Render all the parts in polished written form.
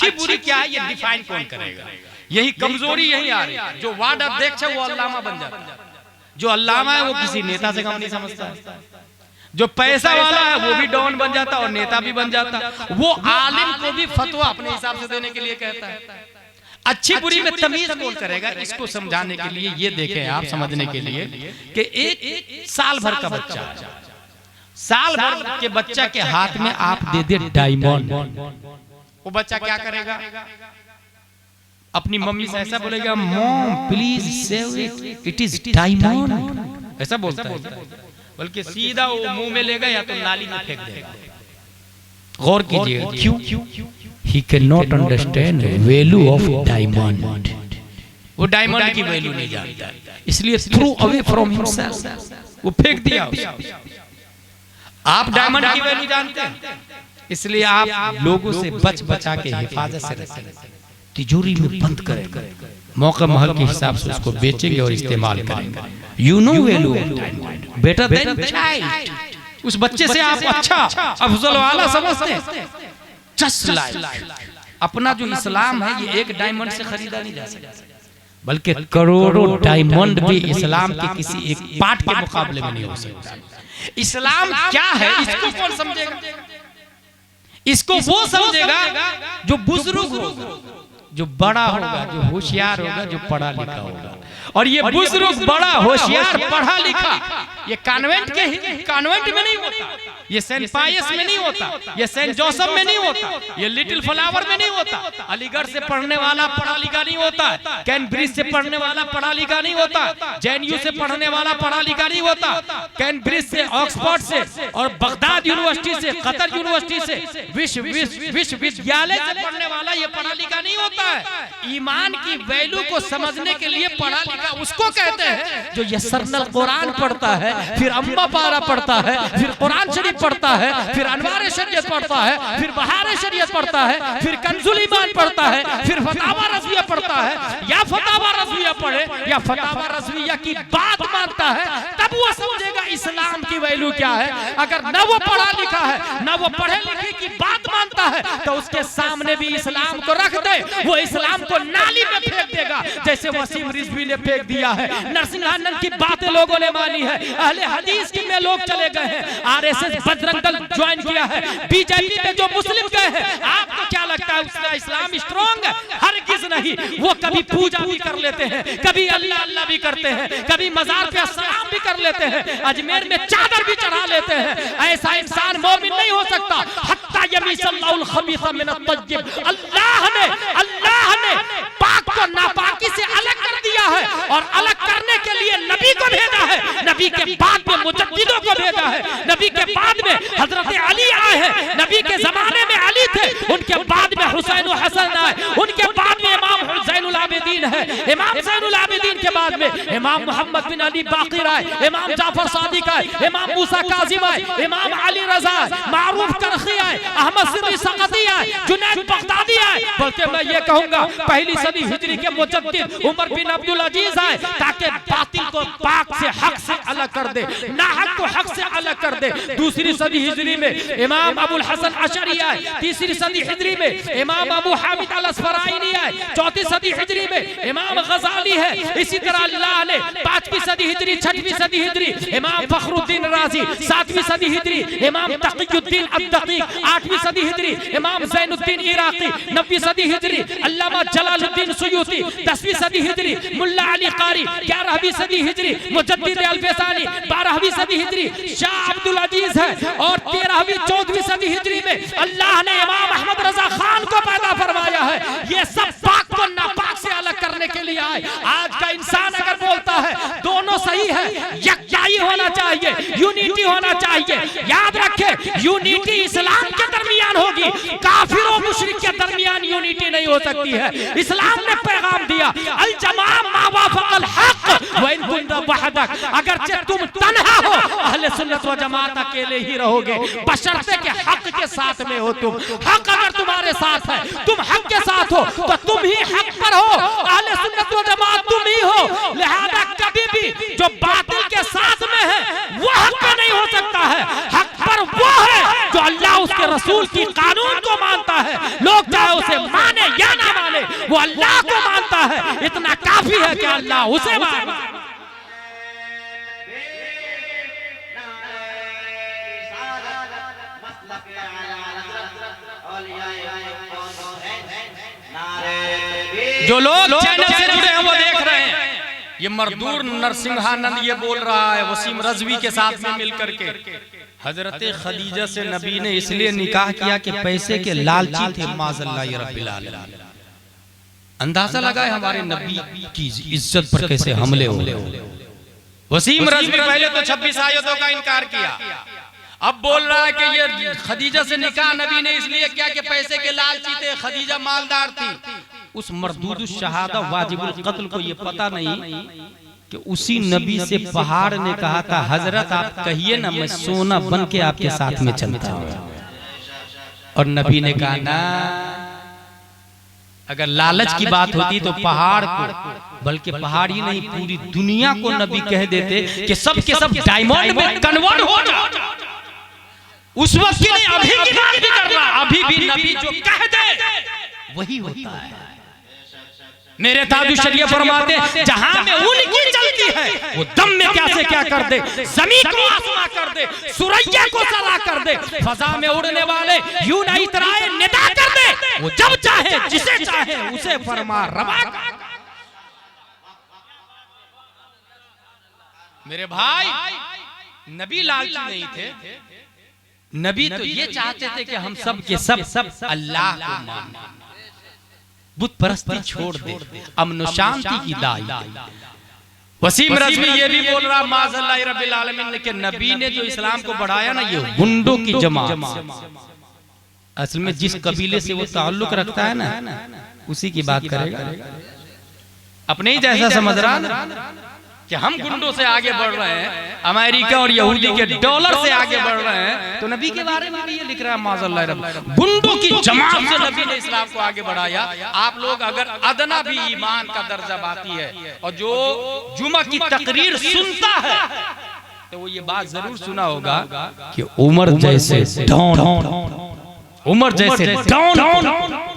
अच्छी बुरी क्या है ये डिफाइन कौन करेगा? यही कमजोरी यही आ रही है। जो वार्ड अध्यक्ष है वो अल्लामा बन जाता है, जो अल्लामा है वो किसी नेता से कम नहीं समझता है, जो पैसा वाला है वो भी डॉन बन जाता और नेता भी बन जाता, वो आलिम को भी फतवा अपने हिसाब से देने के लिए कहता है। अच्छी बुरी में तमीज कौन करेगा? इसको समझाने के लिए ये देखें आप, समझने के लिए कि एक साल भर का बच्चा, साल भर के बच्चा के हाथ में आप दे दे डायमंड, वो बच्चा क्या करेगा? अपनी मम्मी से ऐसा बोलेगा, mom please save it, it is diamond, ऐसा बोलता है, बल्कि सीधा वो मुंह में लेगा या तो नाली में फेंक देगा। गौर कीजिएगा, क्यों? He cannot understand value of diamond. वो डायमंड की वैल्यू नहीं जानता, इसलिए throw away from himself, वो फेंक दिया। आप डायमंड की वैल्यू जानते हैं, इसलिए आप लोगों से बच बचा के हिफाजत से रखें, तिजोरी में बंद करें, मौका महल के हिसाब से उसको बेचेंगे और इस्तेमाल करेंगे। You know value of diamond better than child. उस बच्चे से आप अच्छा अफजल वाला समझते हैं। Just like अपना जो इस्लाम है ये एक डायमंड से खरीदा नहीं जा सकता, बल्कि करोड़ों डायमंड भी इस्लाम के किसी एक पार्ट के मुकाबले में नहीं हो सकता। इस्लाम क्या है इसको कौन समझेगा? इसको वो समझेगा जो बुजुर्ग होगा, जो बड़ा होगा, जो होशियार होगा, जो पढ़ा लिखा होगा। और ये बुजुर्ग बड़ा होशियार पढ़ा लिखा ये कॉन्वेंट में नहीं होता, ये सेंट पायस में नहीं होता, ये सेंट जोसेफ में नहीं होता, ये लिटिल फ्लावर में नहीं होता। अलीगढ़ से पढ़ने वाला पढ़ा लिखा नहीं होता, कैम्ब्रिज से पढ़ने वाला पढ़ा लिखा नहीं होता, जेएनयू से पढ़ने वाला पढ़ा लिखा नहीं होता, कैम्ब्रिज से, ऑक्सफोर्ड से और बगदाद यूनिवर्सिटी से, कतर यूनिवर्सिटी से, विश्वविद्यालय से पढ़ने वाला ये पढ़ा लिखा नहीं होता है। ईमान की वैल्यू को समझने के लिए पढ़ा लिखा उसको कहते हैं जो यसरनल कुरान पढ़ता है, फिर अम्मा पारा पढ़ता है, फिर कुरान शरीफ पढ़ता है, फिर अनवार शरीयत पढ़ता है, फिर बहार शरीयत पढ़ता है, फिर कंजुल ईमान पढ़ता है, फिर फतावा रज़विया पढ़ता है, या फतावा रज़विया पढ़े या फतावा रज़विया की बात मानता है, तब वो समझेगा इस्लाम की वैल्यू क्या है। अगर न वो पढ़ा लिखा है न वो पढ़े लिखे की बात मानता है तो उसके सामने भी इस्लाम को रख दे, वो इस्लाम को नाली में फेंक देगा, जैसे वसीम रिजवी ने फेंक दिया है। नरसिंहानंद की बातें लोगों ने मानी है, अहले हदीस की में लोग चले गए हैं, आरएसएस बजरंग दल ज्वाइन किया है, बीजेपी में जो मुस्लिम गए हैं। आपको क्या लगता है उसका इस्लाम स्ट्रॉन्ग है? हरगिज़ नहीं। वो कभी पूजा भी कर लेते हैं, कभी अल्लाह अल्लाह भी करते हैं, कभी मजार पे सलाम भी कर लेते हैं, अजमेर में चादर भी चढ़ा लेते हैं। ऐसा इंसान मोमिन नहीं हो सकता। हत्ता यमीज़ल्लाहुल खबीसा मिनत तय्यिब, अल्लाह ने पाक को नापाकी से अलग कर दिया है और अलग करने के लिए नबी को भेजा है, नबी के बाद में मुजद्दिदों को भेजा है, नबी के बाद में हजरत अली आए हैं, नबी के जमाने में अली थे, उनके बाद में हुसैन और हसन आए, उनके बाद में इमाम ज़ैनुल आबिदीन है, इमाम ज़ैनुल आबिदीन के बाद में इमाम मोहम्मद बिन अली बाक़िर आए, इमाम जाफर सादिक आए, इमाम मूसा काज़िम आए, इमाम अली रज़ा आए, मारूफ करखी आए, अहमद सिद्दीक़ सक़ती आए, जुनैद बगदादी आए। बल्कि मैं ये कहूंगा पहली सदी हिजरी के मुजद्दिद उमर बिन अब्दुल अजीज आए, ताकि बातिल को पाक से हक से अलग कर दे, नाहक को हक से अलग कर दे। दूसरी सदी हिजरी में इमाम अबुल हसन अशरी आए, तीसरी सदी हिजरी में इमाम अबू हामिद अल अस्फराइनी आए, चौथी सदी हिजरी में इमाम गजाली है। इसी तरह अल्लाह ने पांचवी सदी हिजरी, छठवीं सदी हिजरी इमाम फखरुद्दीन राजी, सातवीं सदी हिजरी इमाम तक़ियुद्दीन अद-दक़ीक़, आठवीं सदी हिजरी इमाम ज़ैनुद्दीन इराक़ी, नवीं सदी हिजरी अल्लामा जलालुद्दीन सुयूती, 10वीं सदी हिजरी मुल्ला अली कारी, 11वीं सदी हिजरी मुजद्दिद अल-फ़ैसानी, 12वीं सदी हिजरी शाह अब्दुल अजीज है और 13वीं 14वीं सदी हिजरी में अल्लाह ने इमाम अहमद रज़ा खान को पैदा फरमाया है। ये सब पाक को नापाक से अलग करने के लिए आए। आज का इंसान अगर बोलता है दोनों सही है, यकजाई होना चाहिए, यूनिटी होना चाहिए, याद रखे यूनिटी इस्लाम के दरमियान होगी, काफिर और मुशरिक के दरमियान यूनिटी नहीं हो सकती है। इस्लाम ने पैगाम दिया अल जमा मा वाफक़ल हक़ व इन कुंत वहदक, अगर तुम तन्हा हो अहले सुन्नत व जमात अकेले ही रहोगे, बशर्ते के हक के साथ में हो। तुम हक अगर तुम्हारे साथ है, तुम हक के साथ हो तो तुम ही हक पर हो, अहले सुन्नत व जमात तुम ही हो। लिहाजा कभी भी जो बातिल के साथ में है वो हक पे नहीं हो सकता है। हक पर वो है जो अल्लाह उसके रसूल की कानून को मानता है, लोग चाहे उसे माने वो अल्लाह को मानता है, इतना काफी है कि अल्लाह उसे मानता है। जो लोग चैनल से जुड़े हैं वो देख रहे हैं, ये मरदूर नरसिंहानंद ये बोल रहा है वसीम रजवी के साथ में मिलकर के, हजरत खदीजा से नबी ने इसलिए निकाह किया कि पैसे के लालची थे माज़अल्लाह रब्बिल आलमीन। अंदाजा लगाए हमारे नबी की इज्जत पर कैसे हमले हो। वसीम रजवी पहले तो 26 आयतों का इनकार किया, अब बोल रहा है कि ये खदीजा से निकाह नबी ने इसलिए किया कि पैसे के लालची थे, खदीजा मालदार थी। उस मरदूद शहादा वाजिबुल कत्ल को ये पता नहीं कि उसी नबी से पहाड़ ने कहा था हजरत आप कहिए ना मैं सोना बन के आपके साथ में चलता हूं, और नबी ने कहा ना, अगर लालच की बात होती तो पहाड़ को, बल्कि पहाड़ ही नहीं पूरी दुनिया को नबी कह देते कि सब के सब डायमंड में कन्वर्ट हो जाओ। उस वक्त की नहीं, अभी की बात भी कर रहा, अभी भी नबी जो कह दे वही होता है। मेरे ताजु शरीय फरमाते जहां में उनकी चलती है वो दम में क्या से क्या कर दे, जमीन को आसमां कर दे, सुरैया को सरा कर दे, फजा में उड़ने वाले यूं नहीं इतराए निदा कर दे, वो जब चाहे जिसे चाहे उसे फरमा रवा। मेरे भाई नबी लालची नहीं थे, नबी तो ये चाहते थे कि हम सब के सब अल्लाह को माने, बुत परस्ती छोड़ दे, अमन शांति की दाई। वसीम रज़वी ये भी बोल रहा माज़अल्लाह रब्बिल आलमीन के नबी ने जो इस्लाम को बढ़ाया ना, ये गुंडों की जमात, असल में जिस कबीले से वो ताल्लुक रखता है ना उसी की बात करेगा। अपने ही जैसा समझ रहा कि हम गुंडों से आगे बढ़ रहे हैं, अमेरिका और यहूदी के डॉलर से आगे बढ़ रहे हैं, तो नबी के बारे में भी ये लिख रहा है माज़अल्लाह रब्बिल, गुंडों की जमात से नबी ने इस्लाम को आगे बढ़ाया। आप लोग अगर अदना भी ईमान का दर्जा बाकी है और जो जुमा की तकरीर सुनता है तो वो ये बात जरूर सुना होगा कि उमर जैसे डॉन, उमर जैसे डॉन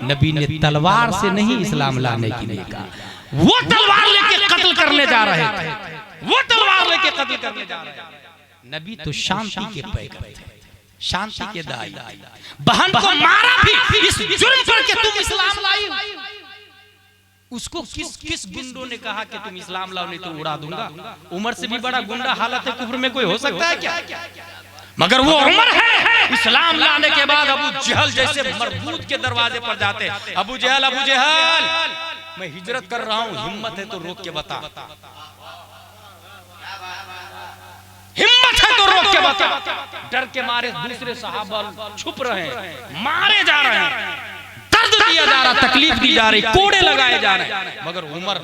नबी ने तलवार से नहीं इस्लाम लाने के लिए कहा, वो तलवार लेके कत्ल करने जा रहे थे, वो तलवार लेके कत्ल करने जा रहे थे। नबी तो शांति के पैगंबर थे, शांति के दाई। बहन को मारा भी इस जुर्म पर कि तुम इस्लाम लाई, उसको किस गुंडों ने कहा कि तुम इस्लाम लाओ नहीं तो उड़ा दूंगा। उमर से भी बड़ा गुंडा हालत कुफ्र में कोई हो सकता है क्या? मगर वो उमर है, इस्लाम लाने के बाद अबू जहल जैसे मरबूत के दरवाजे पर जाते, अबू जहल मैं हिजरत कर रहा हूं, हिम्मत है तो रोक के बता, हिम्मत है तो रोक के बता। डर के मारे दूसरे सहाबा छुप रहे हैं, मारे जा रहे हैं, दर्द दिया जा रहा, तकलीफ दी जा रही, कोड़े लगाए जा रहे हैं, मगर उमर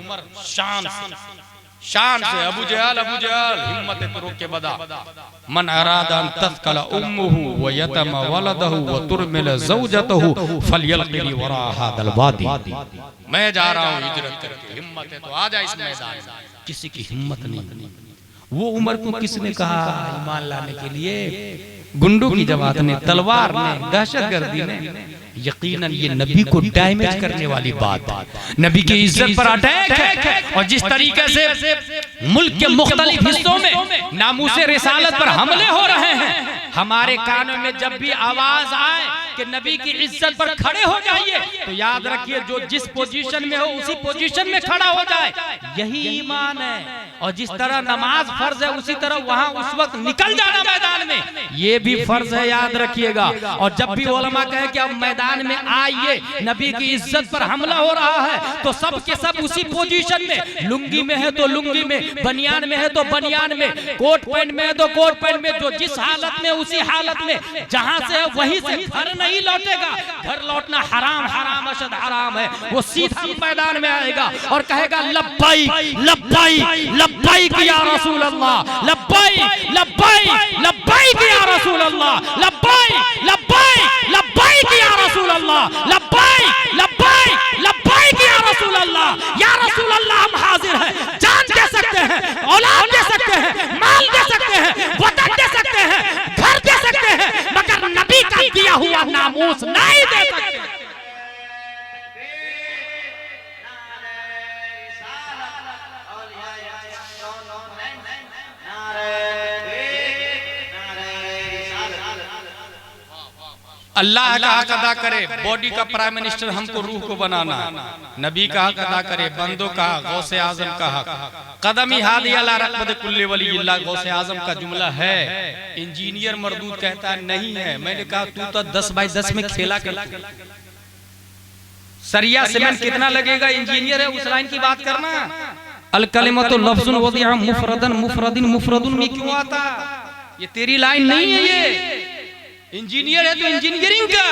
शान से अबू जहल हिम्मत है तो रोक के बता। मन अरादा अन तस्कला उम्मुहु व यतमा वलदहु व तुरमिल ज़ौजतहु फलयल्क़िनी वरा हादल वादी। मैं जा रहा हूं हिजरत करके, हिम्मत है तो आ जा इस मैदान में। किसी की हिम्मत नहीं। वो उमर को किसने कहा ईमान लाने के लिए? गुंडों की जमात ने, तलवार ने, दहशतगर्दी ने। यकीनन ये नबी को डैमेज करने वाली बात, नबी की इज्जत पर अटैक है। और जिस तरीके से मुल्क के मुख्तलिफ हिस्सों में नामूसे रिसालत पर हमले हो रहे हैं, हमारे कानों में जब भी आवाज आए कि नबी की इज्जत पर खड़े हो जाइए, तो याद रखिए जो जिस पोजीशन में हो उसी पोजीशन में खड़ा हो जाए, यही ईमान है। और जिस तरह नमाज फर्ज है उसी तरह वहां उस वक्त निकल जाना मैदान में, ये भी फर्ज है, याद रखिएगा। और जब भी उलमा कहे कि अब मैदान में आइए, नबी की इज्जत पर हमला हो रहा है, तो सब के सब उसी पोजीशन में, लुंगी में है तो लुंगी में, बनियान में है तो बनियान में, कोट पैंट में है तो कोट पैंट में, जो जिस हालत में उसी हालत में, जहां से है वहीं से घर नहीं लौटेगा। घर लौटना हराम अशद हराम है। वो सीधा मैदान में आएगा और कहेगा लब्बाइक लब्बाइक लब्बाइक या रसूल अल्लाह, लब्बाइक लब्बाइक लब्बाइक या रसूल अल्लाह, लब्बाइक लब्बाइक लब्बाइक या रसूल अल्लाह, लब्बाइक लब्बाइक लब्बाइक या रसूल अल्लाह। या रसूल अल्लाह हम हाजिर हैं, जान दे सकते हैं, औलाद दे सकते हैं, माल दे सकते हैं, वतन दे सकते हैं, घर दे सकते हैं, मगर नबी का दिया हुआ नामूस नहीं दे सकते। अल्लाह का हक अदा करे, बॉडी का प्राइम मिनिस्टर हमको रूह को बनाना। नबी का हक अदा करे, बंदों का, गौसे आजम का हक। कदमी हादी अला रक़बत कुल्ली वलील्लाह गौसे आजम का जुमला है। इंजीनियर मरदूद कहता है नहीं है। मैंने कहा तू तो 10 बाई 10 में खेला कर, सरिया सीमेंट कितना लगेगा, इंजीनियर है, उस लाइन की बात करना। अल कलिमतु लफ्जुन वदिअ मुफरदन मुफरदिन मुफरदुन में क्यों आता? ये तेरी लाइन नहीं है। ये इंजीनियर है तो इंजीनियरिंग का।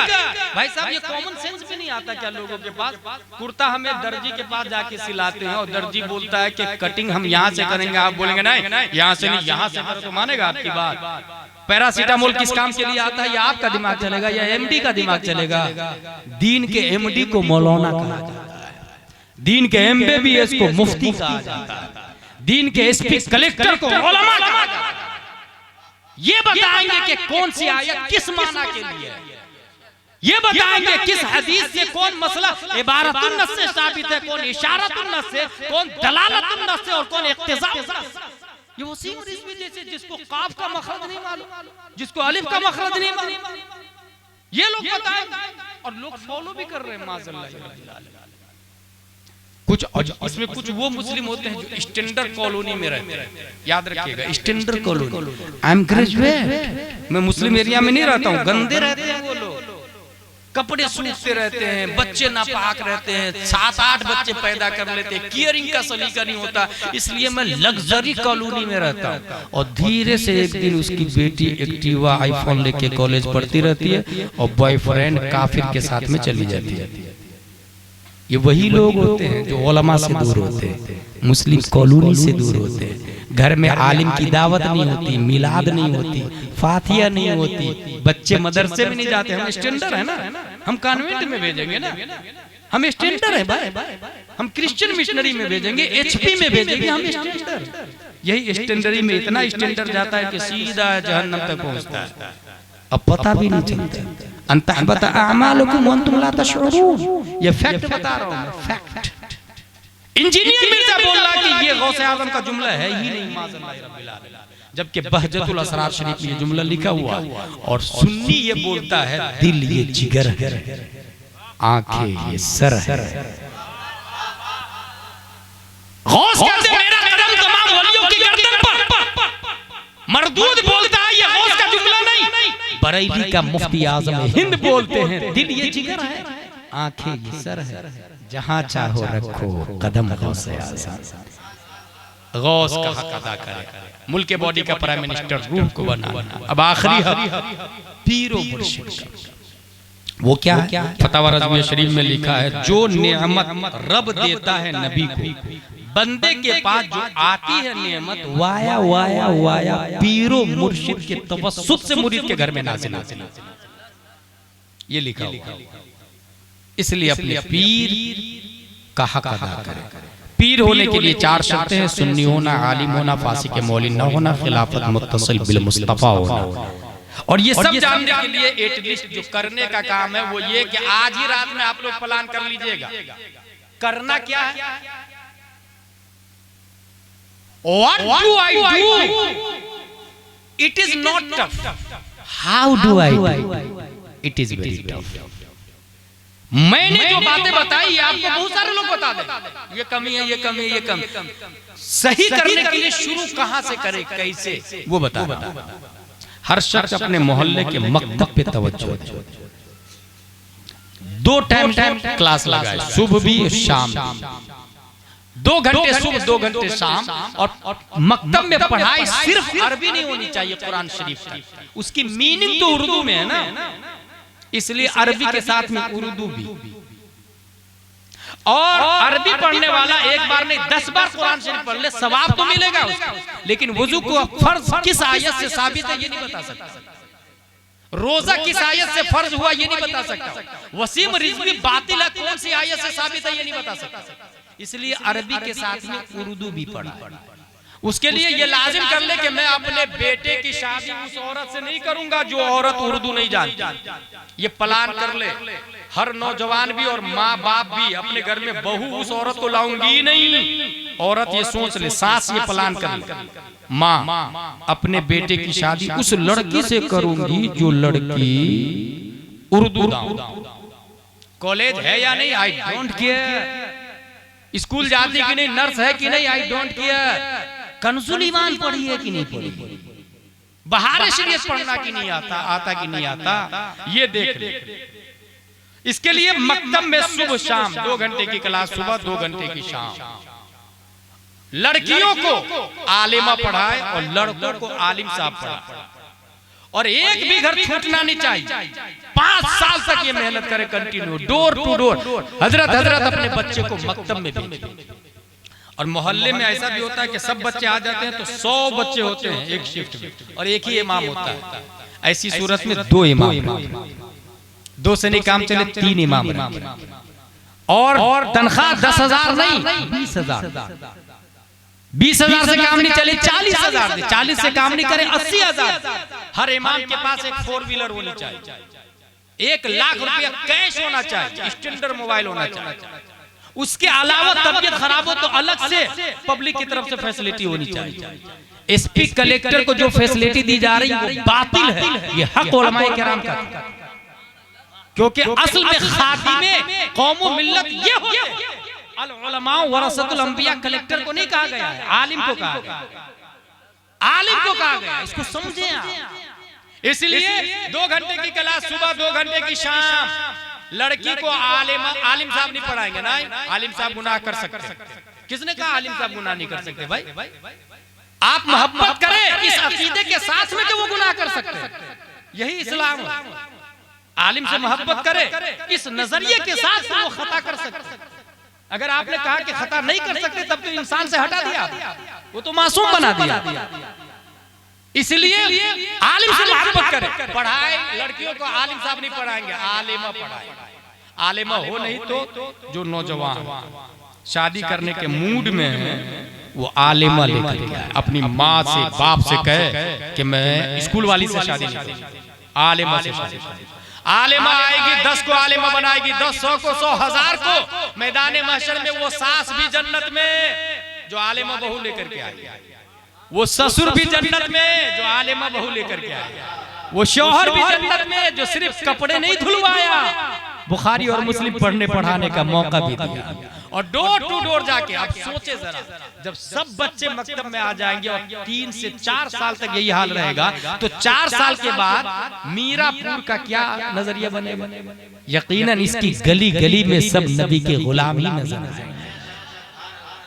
भाई साहब ये कॉमन सेंस भी नहीं आता क्या लोगों के पास? कुर्ता हमें दर्जी के पास जाके सिलाते हैं और दर्जी बोलता है कि कटिंग हम यहाँ से करेंगे, आप बोलेंगे नहीं यहाँ से नहीं, यहाँ से करो, तो मानेगा आपकी बात? पैरासीटामोल किस काम के लिए आता है? या आपका दिमाग चलेगा या एमडी का दिमाग चलेगा? दीन के एमडी को मौलाना कहा जाता है, दीन के एमबीबीएस को मुफ्ती कहा जाता है, दीन के एसपी कलेक्टर को उलमा कहा जाता है। ये बताएंगे कि कौन सी आयत किस माना के लिए है, ये बताएंगे किस हदीस से कौन मसला इबारतुन नस से साबित है, कौन इशारतुन नस से, कौन दलालतुन नस से और कौन इक्तिज़ाउन नस से। ये वसीम रिज़वी जैसे जिसको काफ का मखरज नहीं मालूम, जिसको अलिफ का मखरज नहीं मालूम, ये लोग बताएं और लोग फॉलो भी कर रहे हैं माज़अल्लाह। कुछ इसमें कुछ वो मुस्लिम होते हैं जो स्टैंडर्ड कॉलोनी में रहते हैं। याद रखिएगा, standard colony. I am graduate, मैं मुस्लिम एरिया में नहीं रहता हूँ। गंदे रहते हैं वो लोग, कपड़े सूखते रहते हैं, बच्चे नापाक रहते हैं, 7-8 बच्चे पैदा कर लेते हैं, केयरिंग का सलीका नहीं होता। इसलिए मैं लग्जरी कॉलोनी में रहता हूँ। और धीरे से एक दिन उसकी बेटी एक्टिवा आईफोन लेके कॉलेज पढ़ती रहती है और बॉयफ्रेंड काफिर के साथ में चली जाती है। ये वही लोग होते हैं जो उलमा से दूर होते हैं, मुस्लिम कॉलोनी से दूर होते हैं। घर में आलिम की दावत नहीं होती, मिलाद नहीं होती, फातिया नहीं होती, बच्चे मदरसे में नहीं जाते। हम स्टैंडर्ड है ना, हम कॉन्वेंट में भेजेंगे ना, हम स्टैंडर्ड है भाई। हम क्रिश्चियन मिशनरी में भेजेंगे, एचपी में भेजेंगे, हम स्टैंडर्ड। यही स्टैंडर्डी में इतना स्टैंडर्ड जाता है कि सीधा जहन्नम तक पहुंचता है। अब पता भी नहीं चलता। अंतहबत अमालुकुम वअंतुम ला तशऊरून। ये फैक्ट बता रहा हूं मैं, फैक्ट। इंजीनियर मिर्जा बोल रहा कि ये गौसे आजम का जुमला है ही नहीं माज़अल्लाह रब्बिल आलमीन, जबकि बहजतुल असरार शरीफ में ये जुमला लिखा हुआ। और सुन्नी ये बोलता है दिल ये जिगर है, आंखें ये सर है। गौस कहते हैं मेरा कदम तमाम वलियों की गर्दन पर। मरदूद बोलता है ये गौस का जुमला नहीं। बरेली का मुफ्ती आजम हिंद बोलते हैं दिल ये जिगर है, आंखें ये सर है, जहां चाहो रखो कदम गौसे आज़म। गौस का हक अदा करे, मुल्क बॉडी का प्राइम मिनिस्टर रूह को बनाना। अब आखिरी हक पीरो मुर्शिद का। वो क्या है? फतवा रज़विया शरीफ में लिखा है, जो नेमत रब देता है नबी को, बंदे के पास जो आती है नेमत वाया वाया वाया पीरो मुर्शिद के तवस्सुत से मुरीद के घर में नाज़िल होती है। ये लिखा हुआ। इसलिए अपने पीर का हक अदा करें। पीर होने के लिए 4 शर्तें हैं: सुन्नी होना, आलिम होना, फासिक मौलिन न होना, खिलाफत मुत्तसिल बिल मुस्तफा होना। और ये सब जानने के लिए एटलीस्ट जो करने का काम है वो ये कि आज ही रात में आप लोग प्लान कर लीजिएगा। करना क्या है? What do I do? It is not tough. How do I do? It is very tough. मैंने जो बातें बताई आपको बहुत सारे लोग बता दें, ये कमी है, ये कमी है, ये कमी। सही करने के लिए शुरू कहां से करें, कैसे, वो बता। हर शख्स अपने मोहल्ले के मकतब पे तवज्जो दे। 2 टाइम क्लास लगाए, सुबह भी शाम भी। 2 घंटे सुबह, 2 घंटे शाम। और मकतब में पढ़ाई सिर्फ अरबी नहीं होनी चाहिए, कुरान शरीफ की। उसकी मीनिंग तो उर्दू में है ना, इसलिए अरबी के साथ में उर्दू भी। और अरबी पढ़ने वाला एक बार नहीं 10 बार कुरान शरीफ पढ़ ले, सवाब तो मिलेगा उसको। लेकिन वुजू को फर्ज किस आयत से साबित है ये नहीं बता सकता। रोजा किस आयत से फर्ज हुआ ये नहीं बता सकता। वसीम रिज़वी बातिल है कौन सी आयत से साबित है ये नहीं बता सकता। इसलिए अरबी के साथ में उर्दू भी पढ़ा। उसके लिए ये लाजिम कर ले कि मैं अपने बेटे की शादी उस औरत से नहीं करूंगा जो औरत उर्दू नहीं जानती। ये प्लान कर ले, हर नौजवान भी और माँ बाप भी अपने घर में बहू उस औरत को लाऊंगी नहीं। औरत ये सोच ले, सास ये प्लान कर ले, माँ अपने बेटे की शादी उस लड़की से करूंगी जो लड़की उर्दू दाऊं। कॉलेज है या नहीं, आई डोंट केयर। स्कूल जाती कि नहीं, नर्स है कि नहीं, आई डोंट केयर। कंजुल ईमान पढ़ी है कि नहीं पढ़ी, बाहर शरीयत पढ़ना कि नहीं आता कि नहीं आता, ये देख ले। इसके लिए मकतब में सुबह शाम 2 घंटे की क्लास, सुबह 2 घंटे की शाम। लड़कियों को आलिमा पढ़ाए और लड़कों को आलिम साहब पढ़ाए, और एक भी घर छूटना नहीं चाहिए। 5 साल तक ये मेहनत करे कंटिन्यू, डोर टू डोर। हजरत अपने बच्चे को मकतब में भेजे। और मोहल्ले में ऐसा भी होता है कि सब बच्चे आ जाते हैं तो 100 बच्चे होते हैं एक शिफ्ट में, और एक ही इमाम होता है। ऐसी सूरत में 2 इमाम, 2 से नहीं काम चले 3 इमाम, और तनख्वाह 10,000 नहीं 20,000। 20,000 से काम नहीं चले 40,000, 40 से काम नहीं करे 80,000। हर इमाम के पास एक 4 व्हीलर होनी चाहिए, 1 लाख रुपया कैश होना चाहिए, स्टैंडर्ड मोबाइल होना चाहिए। उसके अलावा तबीयत खराब हो तो अलग से पब्लिक की तरफ से फैसिलिटी होनी चाहिए। एसपी कलेक्टर को जो फैसिलिटी दी जा रही है वो बातिल है, ये हक उलमाए किराम का, क्योंकि असल में खातिमे कौम व मिल्लत ये होते हैं। अल उलमा वरसतुल अंबिया कलेक्टर को नहीं कहा गया है, आलिम को कहा गया, आलिम को कहा गया। इसको समझें आप। इसलिए 2 घंटे की क्लास सुबह, 2 घंटे की शाम। लड़की को आलिम साहब नहीं पढ़ाएंगे ना, आलिम साहब गुनाह कर सकते। किसने कहा आलिम साहब गुनाह नहीं कर सकते? भाई आप मोहब्बत करें इस अकीदे के साथ में कि वो गुनाह कर सकते, यही इस्लाम है। आलिम से मोहब्बत करे इस नजरिए के साथ वो खता कर सकते। अगर आपने कहा कि खता नहीं कर सकते तब तो इंसान से हटा दिया, वो तो मासूम बना दिया। इसलिए आलिम से मोहब्बत करें, पढ़ाए। लड़कियों को आलिम साहब नहीं पढ़ाएंगे, आलिमा पढ़ाए। आलिमा हो नहीं तो जो नौजवान शादी करने के मूड में है वो आलिमा लेकर के आए, अपनी माँ से बाप से कहे कि मैं स्कूल वाली से शादी नहीं करूंगी, आलिमा से शादी। आलिमा आएगी, 10 को आलिमा बनाएगी, 10 100 को 100 1000 को मैदान महशर में। वो सास भी जन्नत में जो आलिमा बहू लेकर के आई, वो ससुर भी जन्नत में जो आलिमा बहू लेकर के आया, वो शौहर भी जन्नत में जो सिर्फ कपड़े नहीं धुलवाया, बुखारी और मुस्लिम पढ़ने पढ़ाने का मौका भी दिया। और डोर टू डोर जाके आप सोचे जरा, जब सब बच्चे मकतब में आ जाएंगे और 3 से 4 साल तक यही हाल रहेगा, तो 4 साल के बाद मीरापुर का क्या नजरिया बनेगा? यकीनन इसकी गली गली में सब नबी के गुलाम ही नजर आएंगे।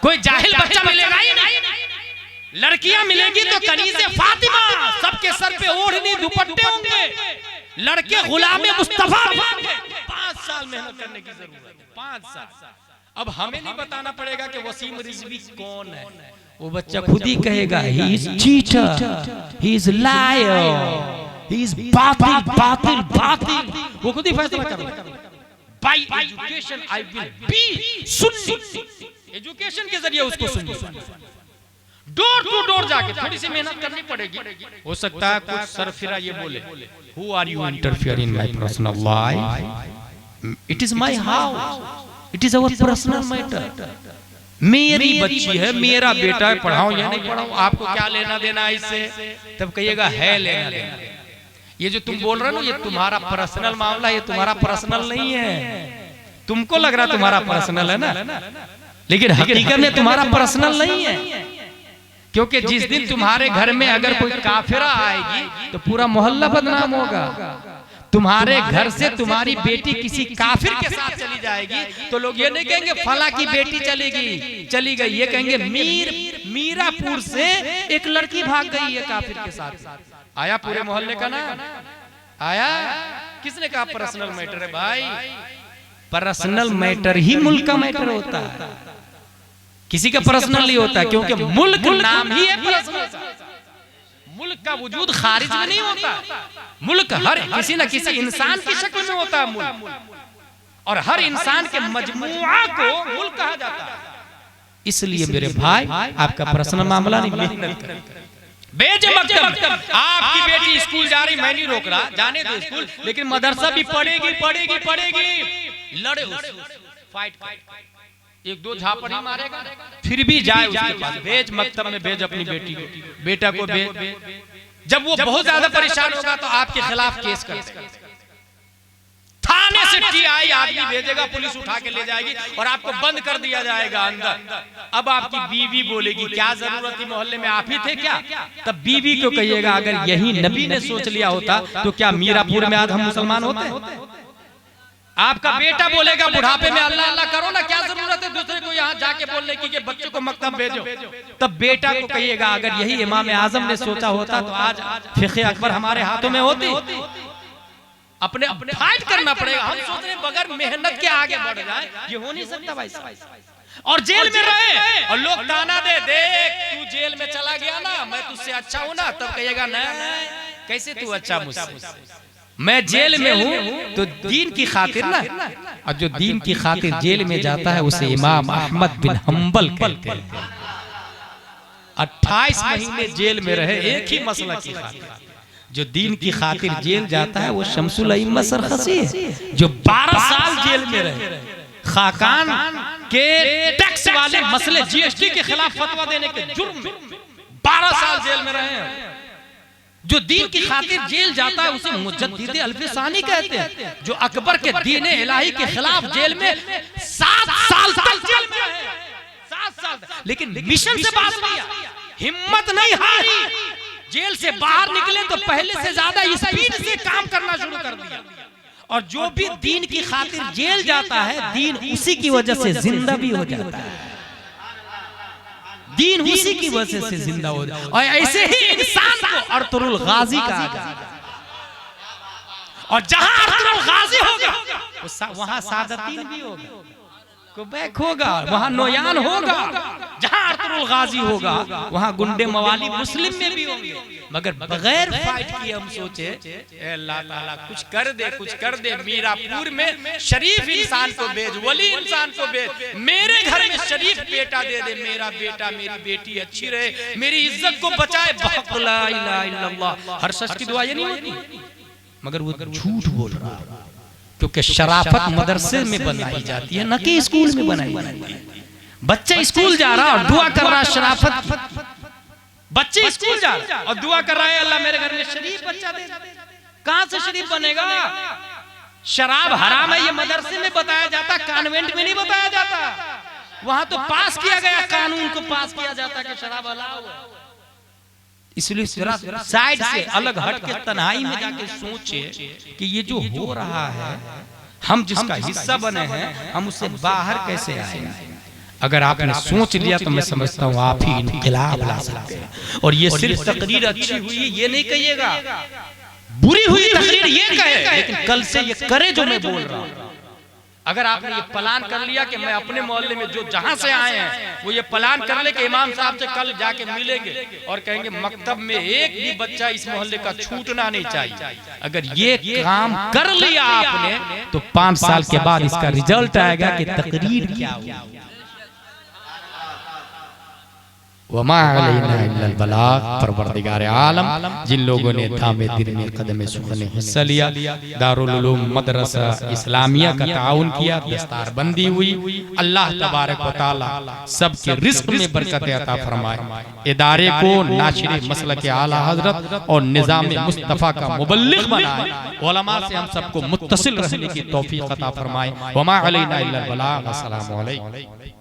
कोई जाहिल बच्चा मिलेगा ही नहीं। लड़कियां मिलेगी तो कनीज़े फातिमा, सबके सर पे ओढ़नी दुपट्टे होंगे। लड़के गुलामे मुस्तफा भी होंगे। 5 साल मेहनत करने की जरूरत है, 5 साल। अब हमें नहीं बताना पड़ेगा कि वसीम रिजवी कौन है, वो बच्चा खुद ही कहेगा he is cheater, he is liar, he is बातिल बातिल बातिल। वो खुद ही फैसला करेगा। By education I will be Sunni. Education के जरिए उसको सुन्नी। डोर टू डोर जाके थोड़ी सी मेहनत करनी पड़ेगी। हो सकता है कुछ सरफिरा ये बोले, who are you interfere in my personal life, it is my house, it is our personal matter. मेरी बच्ची है, मेरा बेटा है, पढ़ाऊं या नहीं पढ़ाऊं, आपको क्या लेना देना इससे? तब कहिएगा है लेना देना। ये जो तुम बोल रहे हो ना, ये तुम्हारा पर्सनल मामला, ये तुम्हारा पर्सनल नहीं है। तुमको लग रहा तुम्हारा पर्सनल है ना, लेकिन हकीकत में तुम्हारा पर्सनल नहीं है। क्योंकि जिस दिन तुम्हारे घर में अगर कोई काफिरा आएगी तो पूरा मोहल्ला बदनाम होगा। तुम्हारे घर से तुम्हारी बेटी किसी काफिर के साथ चली जाएगी तो लोग ये नहीं कहेंगे फला की बेटी चली गई, ये कहेंगे मीरापुर से एक लड़की भाग गई है काफिर के साथ। आया पूरे मोहल्ले का ना आया। किसने कहा पर्सनल मैटर है? भाई पर्सनल मैटर ही मुल्क का मैटर होता है, किसी का पर्सनल नहीं होता, क्योंकि मुल्क नाम ही है पर्सनल। मुल्क का वजूद खारिज में नहीं होता, मुल्क हर किसी न किसी इंसान की शक्ल में होता है मुल्क, और हर इंसान के मजमूआ को मुल्क कहा जाता है। इसलिए मेरे भाई आपका पर्सनल मामला नहीं, मेहनत करें। बेजे मकतब आपकी बेटी स्कूल जा रही, मैं नहीं रोक रहा, जाने दो स्कूल, लेकिन मदरसा भी पढ़ेगी पढ़ेगी पढ़ेगी। लड़े फाइट, एक दो झापड़ ही मारेगा फिर भी जाए उसके पास, भेज मकतब में भेज अपनी बेटी को, बेटा को भेज। जब वो बहुत ज्यादा परेशान होगा तो आपके खिलाफ केस कर देगा। थाने से टीआई आदमी भेजेगा, पुलिस उठा के ले जाएगी और आपको बंद कर दिया जाएगा अंदर। अब आपकी बीवी बोलेगी क्या जरूरत थी, मोहल्ले में आप ही थे क्या? तब बीवी को कहिएगा अगर यही नबी ने सोच लिया होता तो क्या मीरापुर में आज हम मुसलमान होते? आपका बेटा बोलेगा बुढ़ापे में अल्लाह अल्लाह करो ना, क्या जरूरत है दूसरे को यहाँ जाके बोलने की कि बच्चों को मकतब भेजो। तब बेटा को कहिएगा अगर यही इमाम आजम ने सोचा होता तो आज फिक़े अकबर हमारे हाथों में होती। अपने फाइट करना पड़ेगा। हम सोच रहे बगैर मेहनत के आगे बढ़ जाए, ये हो नहीं सकता भाई साहब। और जेल में रहे और लोग ताना दे, देख तू जेल में चला गया ना, मैं तुझसे अच्छा हूं ना, तब कहिएगा नहीं कैसे तू अच्छा मुझसे, मैं जेल में हूँ तो दीन की खातिर ना। और जो दीन की खातिर जेल में जाता है उसे इमाम अहमद बिन हम्बल कहते हैं। 28 महीने जेल में रहे एक ही मसला की खातिर। जो दीन की खातिर जेल जाता है वो शमसुल अइम्मा सरखसी है, जो 12 साल जेल में रहे। खाकान के टैक्स वाले मसले जीएसटी के खिलाफ फतवा देने के जुर्म 12 साल जेल में रहे हैं। जो दीन की खातिर जेल जाता है उसे मुजद्दिद अल्फसानी कहते हैं। जो अकबर के दीन इलाही के खिलाफ जेल में 7 साल तक जेल में रहे, 7 साल, लेकिन मिशन से बात किया, हिम्मत नहीं हारी। जेल से बाहर निकले तो पहले से ज्यादा स्पीड से काम करना शुरू कर दिया। और जो भी दीन की खातिर जेल जाता है, दीन उसी की वजह से जिंदा भी हो जाता है, दीन उसी की वजह से जिंदा हो जाए। और ऐसे ही इंसान को अर्तुरुल गाजी कहा जाता है। और जहां अर्तुरुल गाजी होगा वहां सादतीन भी होगा, कुबैक होगा, वहां नोयान होगा। जहां अर्तुरुल गाजी होगा वहां गुंडे मवाली मुस्लिम में भी होंगे। मगर बगैर फाइट किए हम सोचे अल्लाह ताला कुछ कर दे, कुछ कर दे। मीरापुर में शरीफ इंसान को भेज, वली इंसान को भेज, मेरे घर में शरीफ बेटा दे दे, मेरा बेटा मेरी बेटी अच्छी रहे, मेरी इज्जत को बचाए। ला इलाहा इल्लल्लाह, हर शख्स की दुआ ये नहीं होती। मगर वो झूठ बोल रहा है, क्योंकि शराफत मदरसे में बनाई जाती है, न कि स्कूल में बनाई जाती है। बच्चा स्कूल जा रहा और दुआ कर रहा, शराफत। बच्चे स्कूल जा रहा और दुआ कर रहा है अल्लाह मेरे घर में शरीफ बच्चा दे। कहां से शरीफ बनेगा? शराब हराम है ये मदरसे में बताया जाता, कॉन्वेंट में नहीं बताया जाता। वहां तो पास किया गया, कानून को पास किया जाता कि शराब अलाउ है। इसलिए साइड से अलग हट के तन्हाई में जाके सोचे कि ये जो हो रहा है, हम जिसका हिस्सा बने हैं, हम उससे बाहर कैसे आए। अगर आपने सोच लिया तो मैं समझता हूँ आप ही इनकलाब ला सकते हैं। और ये सिर्फ तकरीर अच्छी हुई ये नहीं कहिएगा, बुरी हुई तकरीर ये कहे, लेकिन कल से ये करे जो मैं बोल रहा हूँ। अगर आपने ये प्लान कर लिया कि मैं अपने मोहल्ले में जो जहां से आए हैं वो ये प्लान कर ले कि इमाम साहब से कल जाके मिलेंगे और कहेंगे मकतब में एक भी बच्चा इस मोहल्ले का छूटना नहीं चाहिए। अगर ये काम कर लिया आपने तो 5 साल के बाद इसका रिजल्ट आएगा कि तकरीर क्या हुई। वमा अलैना इल्लल बलाग, परवरदिगार आलम जिन लोगों ने थामे दिन में कदम सुख ने हिस्सा लिया, दारुल उलूम मदरसा इस्लामिया का ताउन किया, दस्तार बंदी हुई। अल्लाह तबारक व तआला सबके रिस्क में बरकत अता फरमाए। इदारे को नाशिर मसलक आला हजरत और निज़ाम मुस्तफ़ा का मुबल्लिग बनाए। उलमा से हम सबको मुत्तसिल रहने की तौफीक अता फरमाए। वमा अलैना इल्लल बलाग। अस्सलामु अलैकुम।